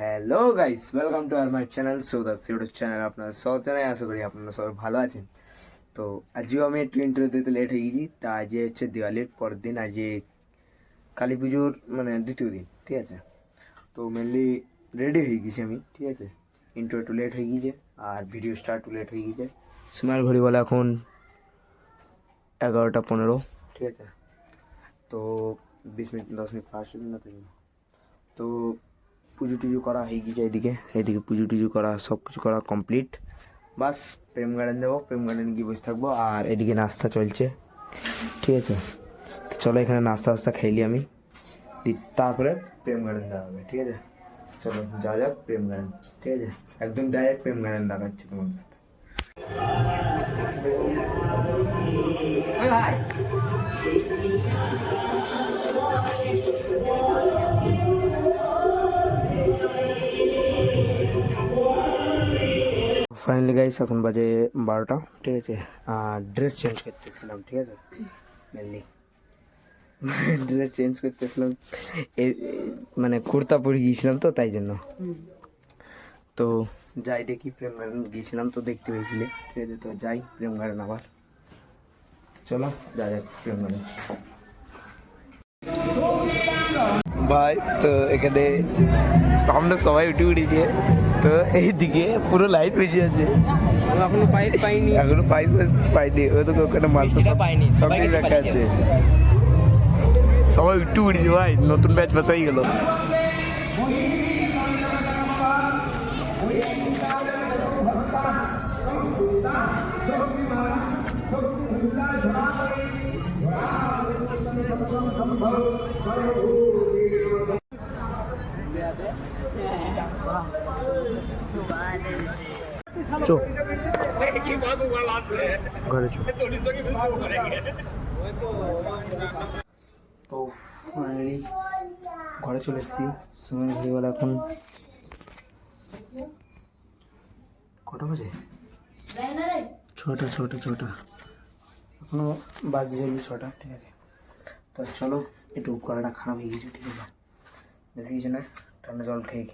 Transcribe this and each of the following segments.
Hello guys, welcome to our my channel সৌদাস YouTube channel. আপনারা সব জানাই, আশা করি আপনারা সবাই ভালো আছেন। তো আজও আমি একটু ইন্টারভিউ দিতে লেট হয়ে গেছি। তা আজ হচ্ছে দিওয়ালির পরের দিন, আজ কালী পুজোর মানে দ্বিতীয় দিন, ঠিক আছে। তো মেনলি রেডি হয়ে গেছি আমি, ঠিক আছে। ইন্টারভিউ একটু লেট হয়ে গিয়েছে আর ভিডিও স্টার্ট লেট হয়ে গিয়েছে। সময়ের ঘড়ি বলে এখন 11:15, ঠিক আছে। তো 20 মিনিট 10 মিনিট ফার্স্ট না তো পুজো টুজো করা হয়ে গেছে। এদিকে পুজো টুজো করা, সব কিছু করা কমপ্লিট। বাস প্রেম গার্ডেন যাবো, প্রেম গার্ডেন গিয়ে বসে থাকবো। আর এদিকে নাস্তা চলছে, ঠিক আছে। তো চলো এখানে নাস্তা খাইলি আমি, তারপরে প্রেম গার্ডেন যাওয়া হবে, ঠিক আছে। চলো যা যাক প্রেম গার্ডেন, ঠিক আছে। একদম ডাইরেক্ট প্রেম গার্ডেন দেখাচ্ছি তোমাদের সাথে। ফাইনালি গাইস, এখন বাজে 12টা, ঠিক আছে। আর ড্রেস চেঞ্জ করতেছিলাম, ঠিক আছে। মেনলি ড্রেস চেঞ্জ করতেছিলাম, মানে কুর্তা পরে গিয়েছিলাম তো, তাই জন্য। তো যাই দেখি, প্রেম গার্ডেন গিয়েছিলাম তো দেখতে পেয়েছিলে, ঠিক আছে। তো যাই প্রেম গার্ডেন আবার, চলো যা যাক প্রেম গার্ডেন। ভাই তো এখানে সামনে সবাই উঠে উঠেছে, তো এইদিকে পুরো লাইট বেশি আছে। এখনো প্রাইজ পাইনি, এখনো পাইনি। ওই তো ওখানে মাত্র পাইনি, সব কিছু রাখা আছে। সবাই উঠে উঠেছে ভাই, নতুন ব্যাচ বাঁচাই গেল। চো ঘরে চো। তো ফাইনালি ঘরে চলে এসেছি। সময় ঘড়িবেলা এখন কটা বাজে? ছটা। এখনো বাজে 6টা, ঠিক আছে। তো চলো, একটু গলাটা খারাপ হয়ে গেছে, ঠিক আছে। বেশি কিছু না, ঠান্ডা জল খেয়ে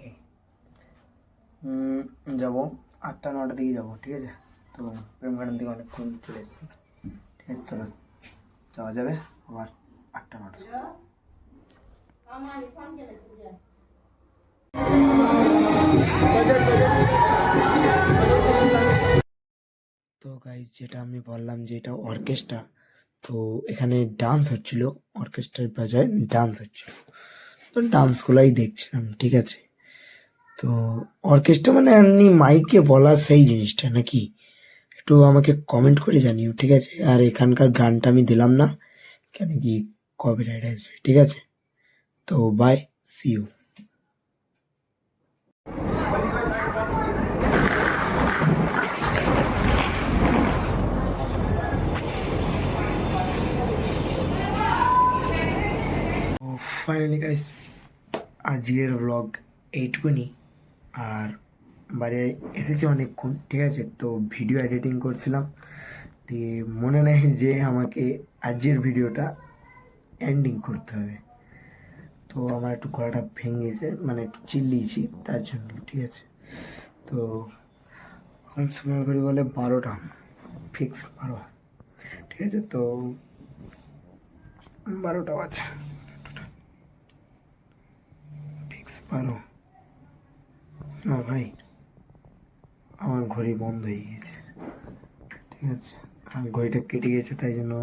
যাবো 8টা 9টার দিকে যাবো, ঠিক আছে। তো প্রেম গার্ডেন থেকে অনেকক্ষণ চলে এসেছি, ঠিক আছে। চলো যাওয়া যাবে আবার 8টা 9টা। তো গাইজ, যেটা আমি বললাম যে এটা অর্কেস্ট্রা, তো এখানে ডান্স হচ্ছিল, অর্কেস্ট্রার বাজায় ডান্স হচ্ছিল। তো ডান্সগুলাই দেখছিলাম, ঠিক আছে। তো অর্কেস্ট্রা মানে এমনি মাইকে বলা সেই জিনিসটা নাকি, একটু আমাকে কমেন্ট করে জানিও, ঠিক আছে। আর এখানকার গানটা আমি দিলাম না, কেন কি কপিরাইট আসবে, ঠিক আছে। তো bye, see you. Finally guys, আজকের ব্লগ এইটুকুনি। আর বাইরে এসেছি অনেকক্ষণ, ঠিক আছে। তো ভিডিও এডিটিং করছিলাম, দিয়ে মনে নেই যে আমাকে আজকের ভিডিওটা এন্ডিং করতে হবে। তো আমার একটু গলাটা ভেঙেছে, মানে একটু চিল্লিয়েছি তার জন্য, ঠিক আছে। তো এখন সময় করে বলে 12টা, ফিক্স 12, ঠিক আছে। তো 12টা বাজে, ফিক্স 12। না ভাই, আমার ঘড়ি বন্ধ হয়ে গেছে, ঠিক আছে। আর ঘড়িটা কেটে গেছে, তাই জন্য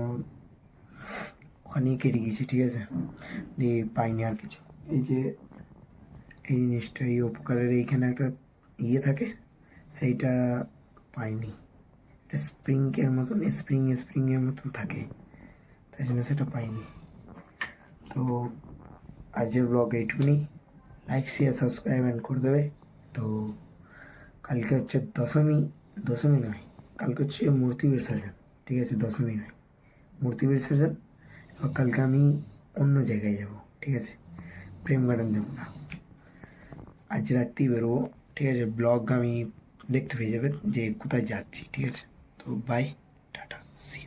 ওখানেই কেটে গেছে, ঠিক আছে। দিয়ে পাইনি আর কিছু। এই যে এই জিনিসটা, এই উপকারের এইখানে একটা ইয়ে থাকে, সেইটা পাইনি। এটা স্প্রিংয়ের মতন থাকে, তাই জন্য সেটা পাইনি। তো আজকের ব্লগ এইটুকুনি। লাইক শেয়ার সাবস্ক্রাইব অ্যান্ড করে দেবে। তো কালকে হচ্ছে দশমী নয়, কালকে হচ্ছে মূর্তি বিসর্জন, ঠিক আছে। দশমী নয়, মূর্তি বিসর্জন। এবার কালকে আমি অন্য জায়গায় যাব, ঠিক আছে। প্রেম গার্ডেন যাব না, আজ রাত্রেই বেরোবো, ঠিক আছে। ব্লগ আমি দেখতে পেয়ে যাবেন যে কোথায় যাচ্ছি, ঠিক আছে। তো বাই, টাটা, সি।